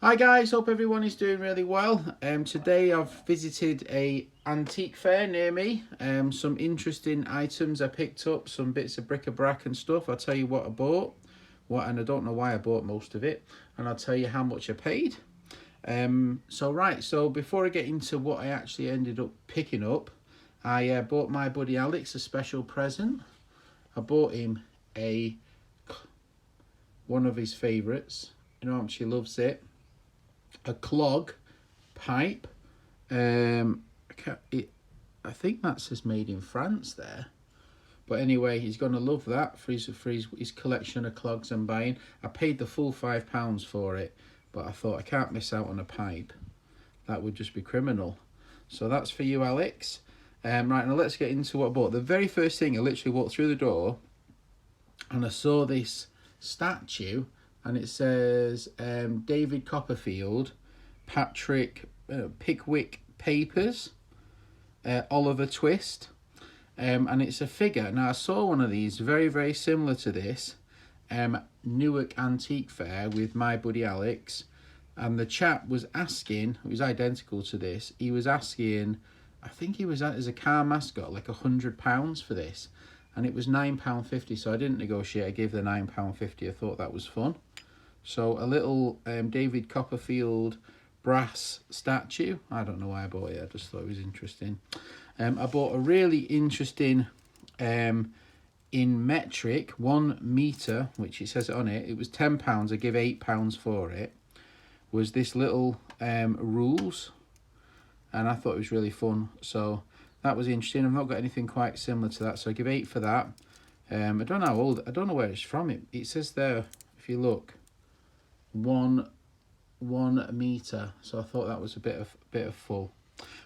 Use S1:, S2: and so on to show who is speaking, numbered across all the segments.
S1: Hi guys, hope everyone is doing really well. Today I've visited a antique fair near me. Some interesting items I picked up, some bits of bric-a-brac and stuff. I'll tell you what I bought, and I don't know why I bought most of it, and I'll tell you how much I paid. So before I get into what I actually ended up picking up, I bought my buddy Alex a special present. I bought him one of his favourites. You know how much he loves it. A clog pipe. I think that says made in France there. But anyway, he's going to love that for his collection of clogs I'm buying. I paid the full £5 for it, but I thought I can't miss out on a pipe. That would just be criminal. So that's for you, Alex. Right, now let's get into what I bought. The very first thing, I literally walked through the door and I saw this statue, and it says David Copperfield, Pickwick Papers, Oliver Twist, and it's a figure. Now I saw one of these very, very similar to this, Newark Antique Fair with my buddy Alex, and the chap was asking, it was identical to this, he was asking, I think he was as a car mascot, like £100 for this, and it was £9.50, so I didn't negotiate, I gave the £9.50, I thought that was fun. So a little David Copperfield brass statue. I don't know why I bought it, I just thought it was interesting. I bought a really interesting, in metric, 1 metre, which it says on it, it was £10, I give £8 for it, was this little rules, and I thought it was really fun, so that was interesting. I've not got anything quite similar to that, so I give 8 for that. I don't know how old, I don't know where it's from. It says there, if you look, one metre, so I thought that was a bit of full.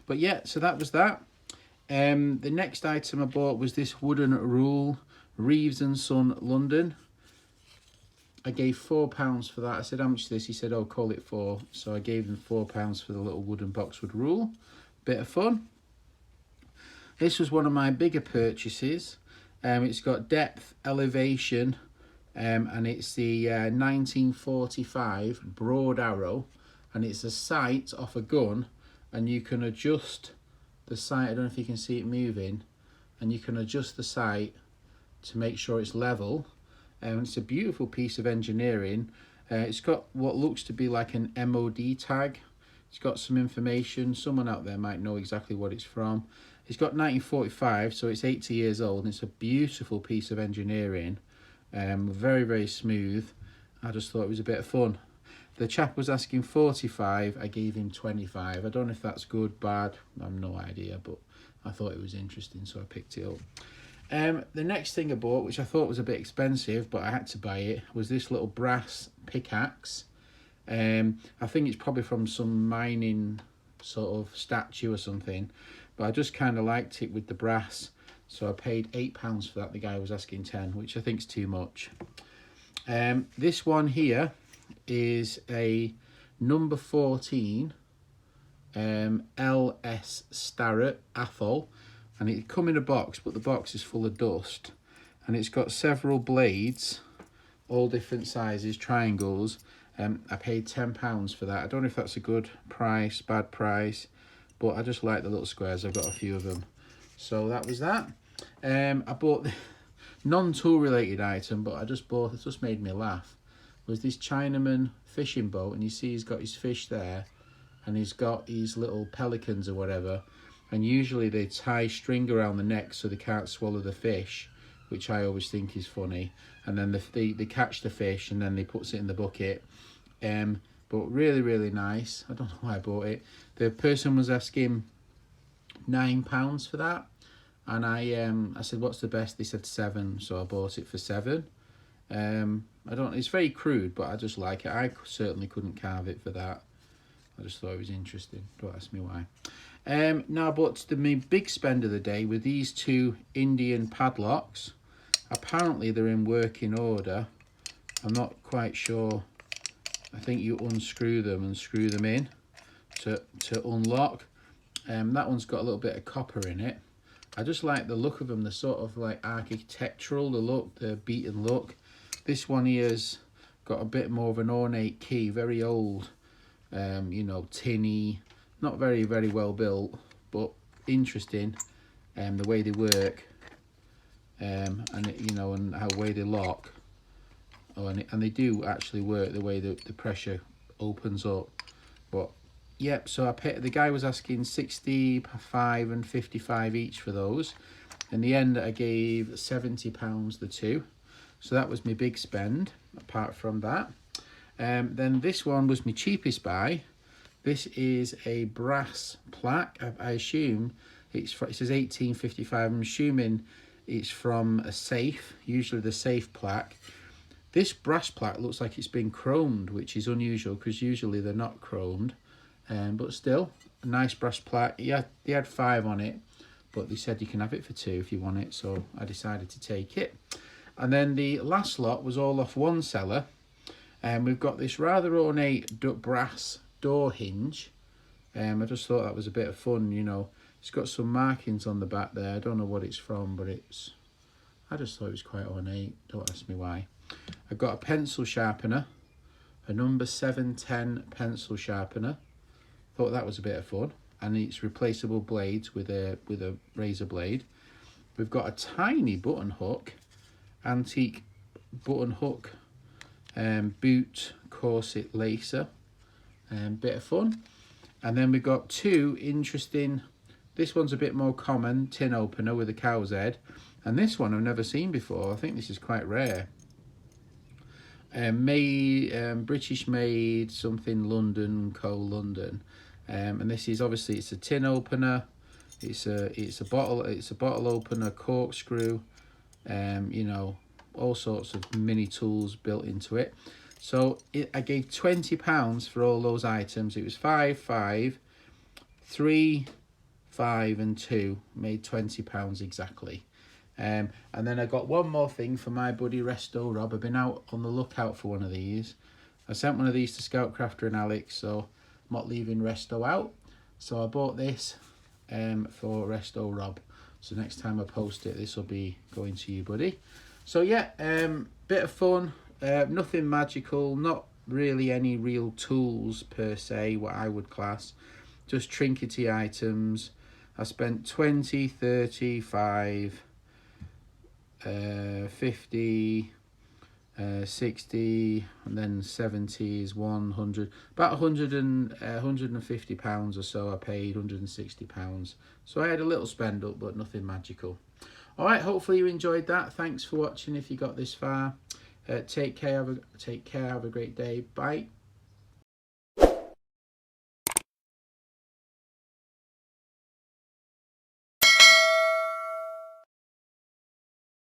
S1: But yeah, so that was that. The next item I bought was this wooden rule, Reeves and Son, London. I gave £4 for that. I said, how much is this? He said, oh, call it 4. So I gave him £4 for the little wooden boxwood rule. Bit of fun. This was one of my bigger purchases. It's got depth, elevation, and it's the 1945 broad arrow, and it's a sight off a gun, and you can adjust the sight. I don't know if you can see it moving, and you can adjust the sight to make sure it's level. It's a beautiful piece of engineering. It's got what looks to be like an MOD tag. It's got some information. Someone out there might know exactly what it's from. It's got 1945, so it's 80 years old, and it's a beautiful piece of engineering. Very, very smooth. I just thought it was a bit of fun. The chap was asking 45, I gave him 25. I don't know if that's good, bad, I have no idea, but I thought it was interesting, so I picked it up. The next thing I bought, which I thought was a bit expensive, but I had to buy it, was this little brass pickaxe. I think it's probably from some mining sort of statue or something, but I just kind of liked it with the brass, so I paid £8 for that. The guy was asking 10, which I think is too much. This one here is a number 14 LS Starrett Athol, and it come in a box, but the box is full of dust, and it's got several blades, all different sizes, triangles. I paid £10 for that. I don't know if that's a good price, bad price, but I just like the little squares. I've got a few of them. So that was that. I bought the non-tool related item, but I just bought, it just made me laugh, was this Chinaman fishing boat, and you see he's got his fish there, and he's got his little pelicans or whatever, and usually they tie string around the neck so they can't swallow the fish, which I always think is funny, and then they catch the fish and then they puts it in the bucket. But really, really nice. I don't know why I bought it. The person was asking £9 for that, and I said, what's the best? They said 7, so I bought it for 7. I don't, it's very crude, but I just like it. I certainly couldn't carve it for that. I just thought it was interesting. Don't ask me why. Now, but my big spend of the day were these 2 Indian padlocks. Apparently they're in working order. I'm not quite sure. I think you unscrew them and screw them in to unlock. That one's got a little bit of copper in it. I just like the look of them. They're sort of like architectural, the look, the beaten look. This one here's got a bit more of an ornate key, very old. you know, tinny, not very well built, but interesting, the way they work, and it, you know, and how way they lock. Oh, and they do actually work the way that the pressure opens up. But yep, so I paid, the guy was asking 65 and 55 each for those. In the end, I gave £70 the two. So that was my big spend, apart from that. Then this one was my cheapest buy. This is a brass plaque. I assume it says 1855. I'm assuming it's from a safe, usually the safe plaque. This brass plaque looks like it's been chromed, which is unusual because usually they're not chromed. But still, a nice brass plaque. Yeah, they had 5 on it, but they said you can have it for 2 if you want it, so I decided to take it. And then the last lot was all off one seller. And we've got this rather ornate brass door hinge. I just thought that was a bit of fun, you know. It's got some markings on the back there. I don't know what it's from, but I just thought it was quite ornate. Don't ask me why. I've got a pencil sharpener, a number 710 pencil sharpener. Thought that was a bit of fun. And it's replaceable blades with a razor blade. We've got a tiny button hook, antique button hook, boot corset lacer, bit of fun. And then we've got 2 interesting, this one's a bit more common, tin opener with a cow's head, and this one I've never seen before. I think this is quite rare. British made, something London, London, and this is obviously, it's a tin opener, it's a bottle opener, corkscrew, you know, all sorts of mini tools built into it. So I gave £20 for all those items. It was 5, 3, 5 and 2, made £20 exactly. And then I got one more thing for my buddy Resto Rob. I've been out on the lookout for one of these. I sent one of these to Scout Crafter and Alex, so I'm not leaving Resto out. So I bought this for Resto Rob. So next time I post it, this will be going to you, buddy. So yeah, bit of fun, nothing magical, not really any real tools per se, what I would class, just trinkety items. I spent 20, 35, 50, 60, and then 70 is 100, about 150 pounds or so I paid, 160 pounds. So I had a little spend up, but nothing magical. All right, hopefully you enjoyed that. Thanks for watching if you got this far. Take care, have a great day. Bye.